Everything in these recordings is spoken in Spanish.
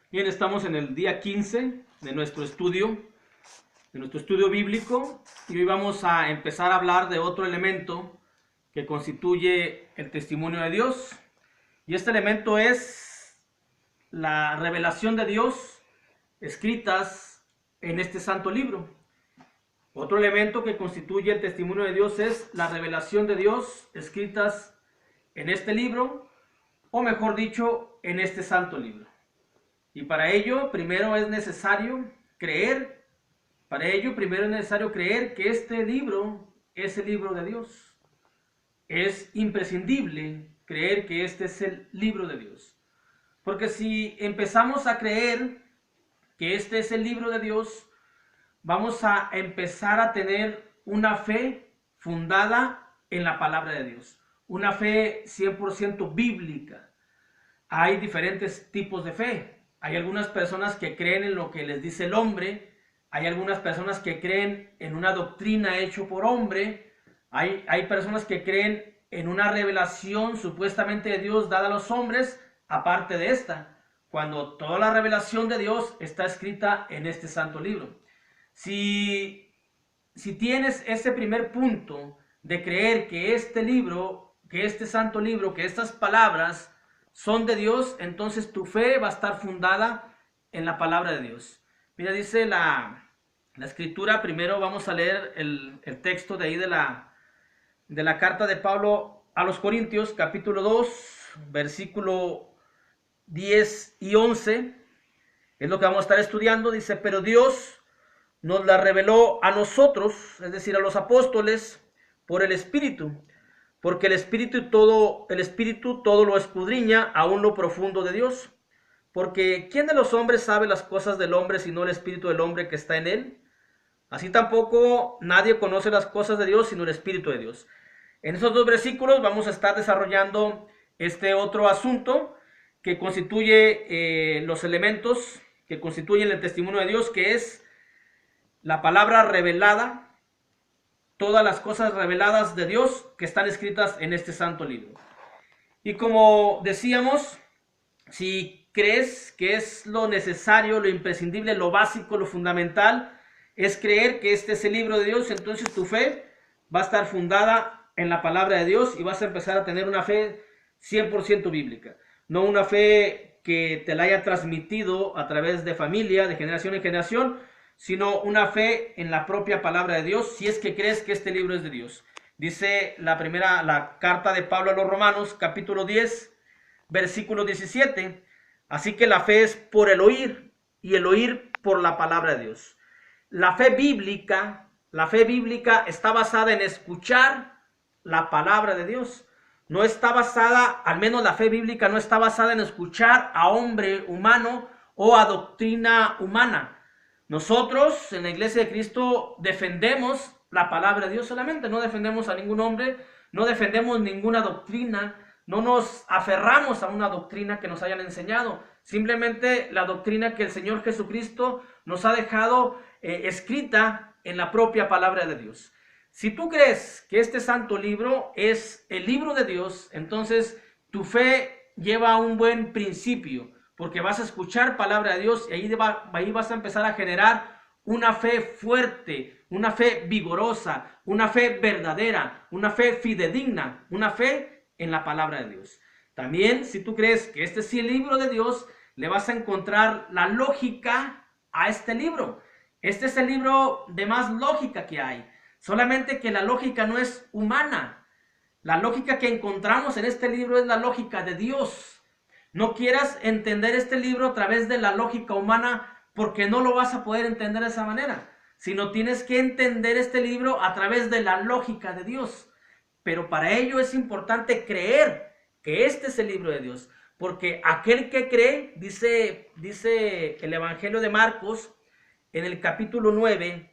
Bien, estamos en el día 15 de nuestro estudio bíblico, y hoy vamos a empezar a hablar de otro elemento que constituye el testimonio de Dios. Y este elemento es la revelación de Dios escritas en este santo libro. Otro elemento que constituye el testimonio de Dios es la revelación de Dios escritas en este libro, o mejor dicho, en este santo libro. Y para ello primero es necesario creer que este libro es el libro de Dios. Es imprescindible creer que este es el libro de Dios. Porque si empezamos a creer que este es el libro de Dios, vamos a empezar a tener una fe fundada en la palabra de Dios. Una fe 100% bíblica. Hay diferentes tipos de fe. Hay algunas personas que creen en lo que les dice el hombre. Hay algunas personas que creen en una doctrina hecha por hombre. Hay personas que creen en una revelación supuestamente de Dios dada a los hombres, aparte de esta, cuando toda la revelación de Dios está escrita en este santo libro. Si tienes ese primer punto de creer que este libro, que este santo libro, que estas palabras son de Dios, entonces tu fe va a estar fundada en la palabra de Dios. Mira, dice la escritura. Primero vamos a leer el texto de ahí de la carta de Pablo a los Corintios, capítulo 2, versículo 10 y 11. Es lo que vamos a estar estudiando. Dice: pero Dios nos la reveló a nosotros, es decir, a los apóstoles, por el Espíritu. Porque el Espíritu todo lo escudriña, aún lo profundo de Dios. Porque ¿quién de los hombres sabe las cosas del hombre sino el Espíritu del hombre que está en él? Así tampoco nadie conoce las cosas de Dios sino el Espíritu de Dios. En esos dos versículos vamos a estar desarrollando este otro asunto que constituye los elementos que constituyen el testimonio de Dios, que es la palabra revelada. Todas las cosas reveladas de Dios que están escritas en este santo libro. Y como decíamos, si crees que es lo necesario, lo imprescindible, lo básico, lo fundamental, es creer que este es el libro de Dios, entonces tu fe va a estar fundada en la palabra de Dios y vas a empezar a tener una fe 100% bíblica. No una fe que te la haya transmitido a través de familia, de generación en generación, sino una fe en la propia palabra de Dios, si es que crees que este libro es de Dios. Dice la carta de Pablo a los Romanos, capítulo 10, versículo 17. Así que la fe es por el oír, y el oír por la palabra de Dios. La fe bíblica está basada en escuchar la palabra de Dios. No está basada, al menos la fe bíblica no está basada en escuchar a hombre humano o a doctrina humana. Nosotros en la Iglesia de Cristo defendemos la palabra de Dios solamente, no defendemos a ningún hombre, no defendemos ninguna doctrina, no nos aferramos a una doctrina que nos hayan enseñado, simplemente la doctrina que el Señor Jesucristo nos ha dejado escrita en la propia palabra de Dios. Si tú crees que este santo libro es el libro de Dios, entonces tu fe lleva un buen principio, porque vas a escuchar palabra de Dios y ahí vas a empezar a generar una fe fuerte, una fe vigorosa, una fe verdadera, una fe fidedigna, una fe en la palabra de Dios. También, si tú crees que este es el libro de Dios, le vas a encontrar la lógica a este libro. Este es el libro de más lógica que hay, solamente que la lógica no es humana. La lógica que encontramos en este libro es la lógica de Dios. No quieras entender este libro a través de la lógica humana, porque no lo vas a poder entender de esa manera, sino tienes que entender este libro a través de la lógica de Dios. Pero para ello es importante creer que este es el libro de Dios, porque aquel que cree, dice el Evangelio de Marcos, en el capítulo 9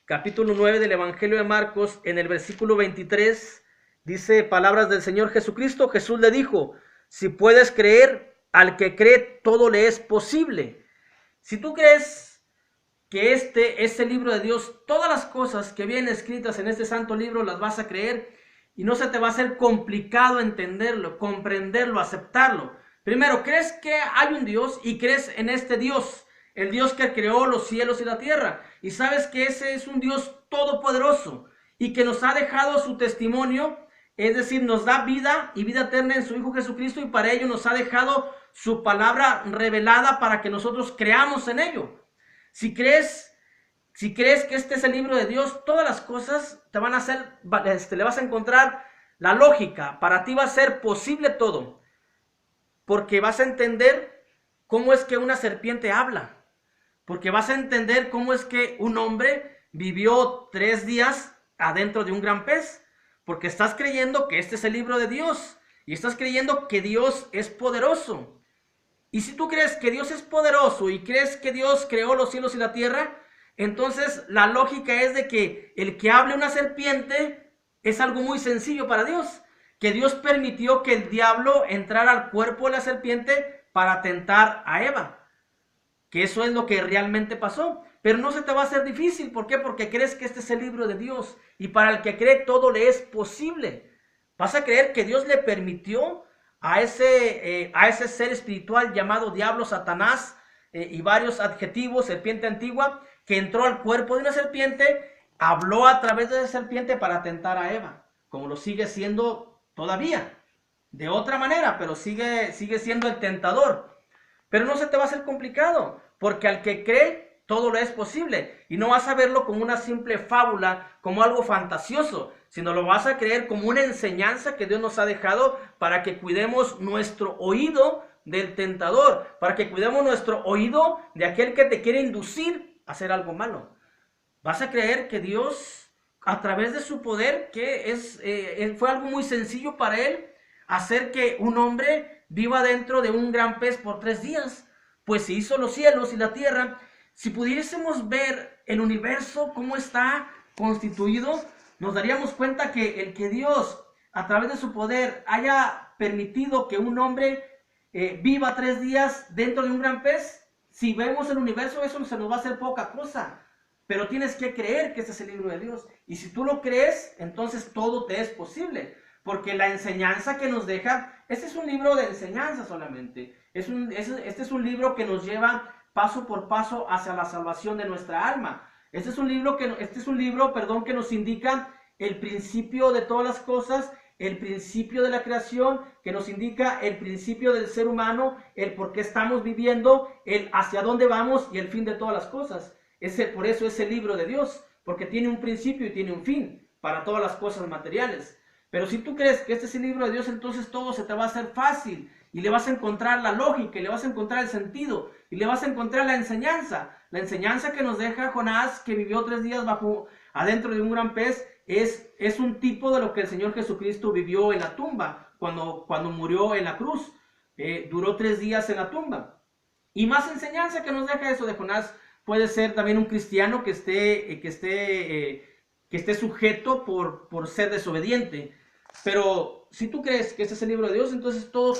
del Evangelio de Marcos, en el versículo 23, dice palabras del Señor Jesucristo. Jesús le dijo: si puedes creer, al que cree todo le es posible. Si tú crees que este es el libro de Dios, todas las cosas que vienen escritas en este santo libro las vas a creer y no se te va a hacer complicado entenderlo, comprenderlo, aceptarlo, Primero, ¿crees que hay un Dios y crees en este Dios? El Dios que creó los cielos y la tierra. Y sabes que ese es un Dios todopoderoso y que nos ha dejado su testimonio, es decir, nos da vida y vida eterna en su Hijo Jesucristo, y para ello nos ha dejado su palabra revelada para que nosotros creamos en ello. Si crees que este es el libro de Dios, todas las cosas te van a hacer, le vas a encontrar la lógica. Para ti va a ser posible todo, porque vas a entender cómo es que una serpiente habla, porque vas a entender cómo es que un hombre vivió 3 días adentro de un gran pez, porque estás creyendo que este es el libro de Dios y estás creyendo que Dios es poderoso. Y si tú crees que Dios es poderoso y crees que Dios creó los cielos y la tierra, entonces la lógica es de que el que hable una serpiente es algo muy sencillo para Dios, que Dios permitió que el diablo entrara al cuerpo de la serpiente para tentar a Eva, que eso es lo que realmente pasó. Pero no se te va a hacer difícil. ¿Por qué? Porque crees que este es el libro de Dios, y para el que cree todo le es posible. Vas a creer que Dios le permitió a ese ser espiritual llamado diablo, Satanás, y varios adjetivos, serpiente antigua, que entró al cuerpo de una serpiente, habló a través de esa serpiente para tentar a Eva, como lo sigue siendo todavía, de otra manera, pero sigue siendo el tentador. Pero no se te va a hacer complicado, porque al que cree todo lo es posible, y no vas a verlo como una simple fábula, como algo fantasioso, sino lo vas a creer como una enseñanza que Dios nos ha dejado para que cuidemos nuestro oído del tentador, para que cuidemos nuestro oído de aquel que te quiere inducir a hacer algo malo. Vas a creer que Dios, a través de su poder, que fue algo muy sencillo para él, hacer que un hombre viva dentro de un gran pez por 3 días, pues se hizo los cielos y la tierra. Si pudiésemos ver el universo, cómo está constituido, nos daríamos cuenta que el que Dios, a través de su poder, haya permitido que un hombre viva 3 días dentro de un gran pez, si vemos el universo, eso se nos va a hacer poca cosa. Pero tienes que creer que este es el libro de Dios. Y si tú lo crees, entonces todo te es posible. Porque la enseñanza que nos deja, este es un libro de enseñanza solamente. Este es un libro que nos lleva paso por paso hacia la salvación de nuestra alma. Este es un libro, que nos indica el principio de todas las cosas, el principio de la creación, que nos indica el principio del ser humano, el por qué estamos viviendo, el hacia dónde vamos y el fin de todas las cosas. Por eso es el libro de Dios, porque tiene un principio y tiene un fin para todas las cosas materiales. Pero si tú crees que este es el libro de Dios, entonces todo se te va a hacer fácil, y le vas a encontrar la lógica, y le vas a encontrar el sentido, y le vas a encontrar la enseñanza que nos deja Jonás, que vivió 3 días adentro de un gran pez. Es un tipo de lo que el Señor Jesucristo vivió en la tumba, cuando murió en la cruz. Duró 3 días en la tumba. Y más enseñanza que nos deja eso de Jonás. Puede ser también un cristiano que esté sujeto por ser desobediente. Pero si tú crees que este es el libro de Dios, entonces todo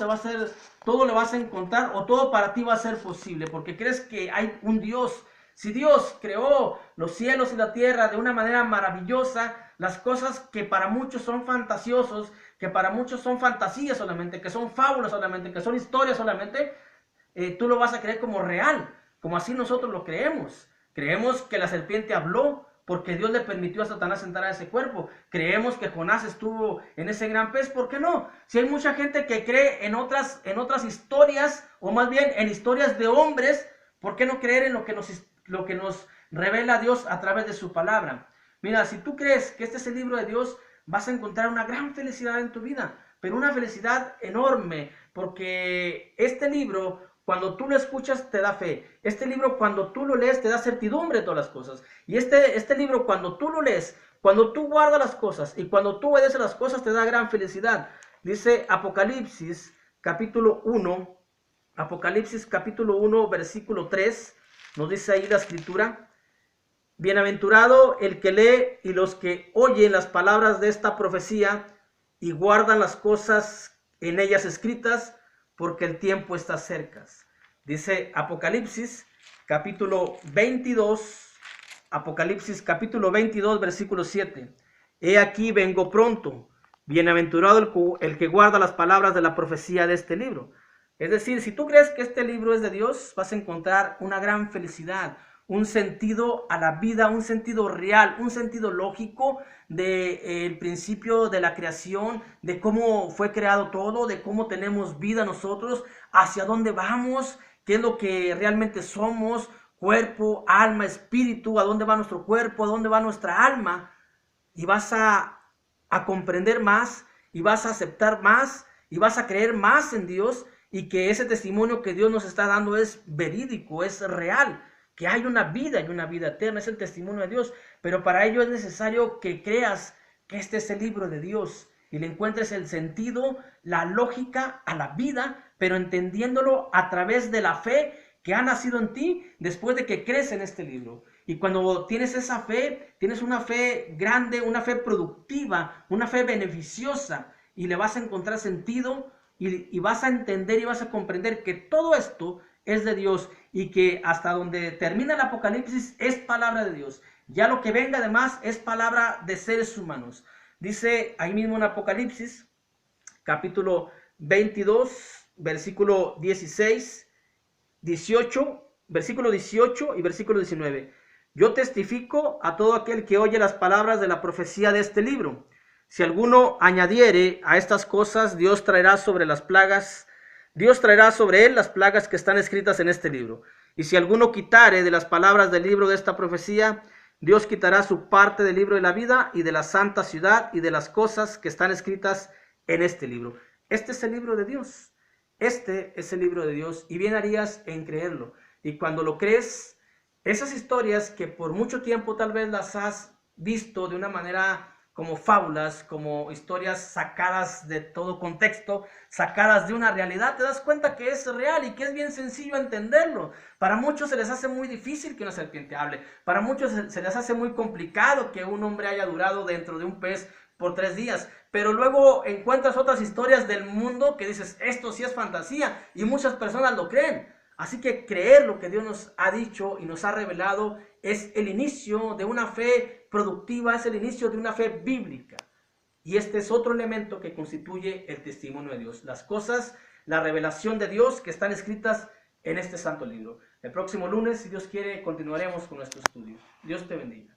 le vas a encontrar, o todo para ti va a ser posible, porque crees que hay un Dios. Si Dios creó los cielos y la tierra de una manera maravillosa, las cosas que para muchos son fantasiosos, que para muchos son fantasías solamente, que son fábulas solamente, que son historias solamente, tú lo vas a creer como real, como así nosotros lo creemos. Creemos que la serpiente habló porque Dios le permitió a Satanás entrar a ese cuerpo. Creemos que Jonás estuvo en ese gran pez. ¿Por qué no? Si hay mucha gente que cree en otras historias, o más bien en historias de hombres, ¿por qué no creer en lo que nos revela Dios a través de su palabra? Mira, si tú crees que este es el libro de Dios, vas a encontrar una gran felicidad en tu vida, pero una felicidad enorme, porque este libro, cuando tú lo escuchas, te da fe. Este libro, cuando tú lo lees, te da certidumbre de todas las cosas. Y este libro, cuando tú lo lees, cuando tú guardas las cosas y cuando tú obedeces las cosas, te da gran felicidad. Dice Apocalipsis capítulo 1, versículo 3, nos dice ahí la escritura: bienaventurado el que lee y los que oyen las palabras de esta profecía y guardan las cosas en ellas escritas, porque el tiempo está cerca. Dice Apocalipsis capítulo 22, versículo 7. He aquí vengo pronto, bienaventurado el que guarda las palabras de la profecía de este libro. Es decir, si tú crees que este libro es de Dios, vas a encontrar una gran felicidad, un sentido a la vida, un sentido real, un sentido lógico del principio de la creación, de cómo fue creado todo, de cómo tenemos vida nosotros, hacia dónde vamos, qué es lo que realmente somos, cuerpo, alma, espíritu, a dónde va nuestro cuerpo, a dónde va nuestra alma. Y vas a comprender más, y vas a aceptar más, y vas a creer más en Dios, y que ese testimonio que Dios nos está dando es verídico, es real, que hay una vida y una vida eterna, es el testimonio de Dios. Pero para ello es necesario que creas que este es el libro de Dios y le encuentres el sentido, la lógica a la vida, pero entendiéndolo a través de la fe que ha nacido en ti después de que crees en este libro. Y cuando tienes esa fe, tienes una fe grande, una fe productiva, una fe beneficiosa, y le vas a encontrar sentido, y vas a entender y vas a comprender que todo esto es de Dios, y que hasta donde termina el Apocalipsis es palabra de Dios. Ya lo que venga además es palabra de seres humanos. Dice ahí mismo en Apocalipsis, capítulo 22, versículo 16, 18, versículo 18 y versículo 19. Yo testifico a todo aquel que oye las palabras de la profecía de este libro. Si alguno añadiere a estas cosas, Dios traerá sobre él las plagas que están escritas en este libro. Y si alguno quitare de las palabras del libro de esta profecía, Dios quitará su parte del libro de la vida y de la santa ciudad y de las cosas que están escritas en este libro. Este es el libro de Dios. Este es el libro de Dios, y bien harías en creerlo. Y cuando lo crees, esas historias que por mucho tiempo tal vez las has visto de una manera como fábulas, como historias sacadas de todo contexto, sacadas de una realidad, te das cuenta que es real y que es bien sencillo entenderlo. Para muchos se les hace muy difícil que una serpiente hable. Para muchos se les hace muy complicado que un hombre haya durado dentro de un pez por 3 días, pero luego encuentras otras historias del mundo que dices, esto sí es fantasía, y muchas personas lo creen. Así que creer lo que Dios nos ha dicho y nos ha revelado es el inicio de una fe productiva, es el inicio de una fe bíblica. Y este es otro elemento que constituye el testimonio de Dios. Las cosas, la revelación de Dios que están escritas en este santo libro. El próximo lunes, si Dios quiere, continuaremos con nuestro estudio. Dios te bendiga.